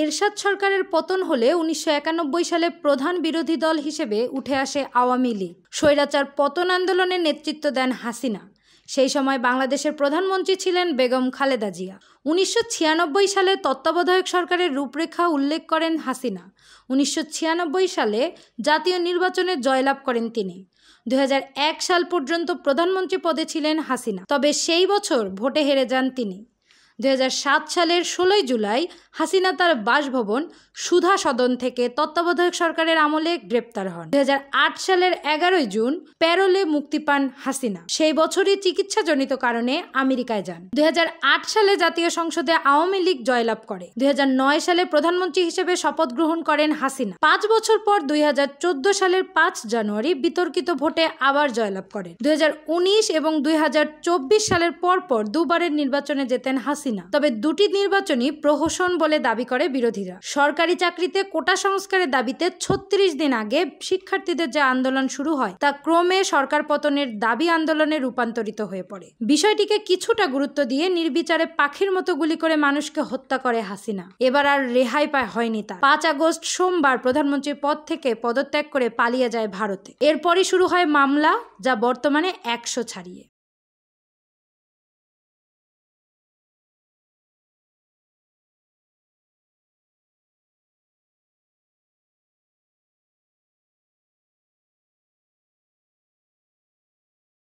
এরশাদ সরকারের পতন হলে 1991 সালে প্রধান বিরোধী দল হিসেবে উঠে আসে আওয়ামী লীগ। স্বৈরাচার পতন আন্দোলনে নেতৃত্ব দেন হাসিনা। সেই সময় বাংলাদেশের প্রধানমন্ত্রী ছিলেন বেগম খালেদা জিয়া। 1996 সালে তত্ত্বাবধায়ক সরকারের রূপরেখা উল্লেখ করেন হাসিনা। 1996 সালে জাতীয় নির্বাচনে জয়লাভ করেন তিনি। 2001 সাল পর্যন্ত প্রধানমন্ত্রী পদে ছিলেন হাসিনা, তবে সেই বছর ভোটে হেরে যান তিনি। 2007 সালের 16 জুলাই হাসিনা তার বাসভবন সুধা সদন থেকে তত্ত্বাবধায়ক সরকারের আমলে গ্রেপ্তার হন। 2008 সালের 11 জুন প্যারোলে মুক্তি পান হাসিনা। সেই বছরই চিকিৎসাজনিত কারণে আমেরিকায় যান। 2008 সালে জাতীয় সংসদে আওয়ামী লীগ জয়লাভ করে। 2009 সালে প্রধানমন্ত্রী হিসেবে শপথ গ্রহণ করেন হাসিনা। 5 বছর পর 2014 সালের 5 জানুয়ারি বিতর্কিত ভোটে আবার জয়লাভ করেন। 2019 এবং 2024 সালের পরপর দুবারের নির্বাচনে জেতেন হাসিনা। তবে দুটি নির্বাচনই প্রহসন বলে দাবি করে বিরোধীরা। সরকারি চাকরিতে কোটা সংস্কারের দাবিতে 36 দিন আগে শিক্ষার্থীদের যে আন্দোলন শুরু হয় তা ক্রমে সরকার পতনের দাবি আন্দোলনে রূপান্তরিত হয়ে পড়ে। বিষয়টিকে কিছুটা গুরুত্ব দিয়ে নির্বিচারে পাখির মতো গুলি করে মানুষকে হত্যা করে হাসিনা। এবার আর রেহাই হয়নি তার। 5 আগস্ট সোমবার প্রধানমন্ত্রীর পদ থেকে পদত্যাগ করে পালিয়ে যায় ভারতে। এরপরই শুরু হয় মামলা, যা বর্তমানে 100 ছাড়িয়ে।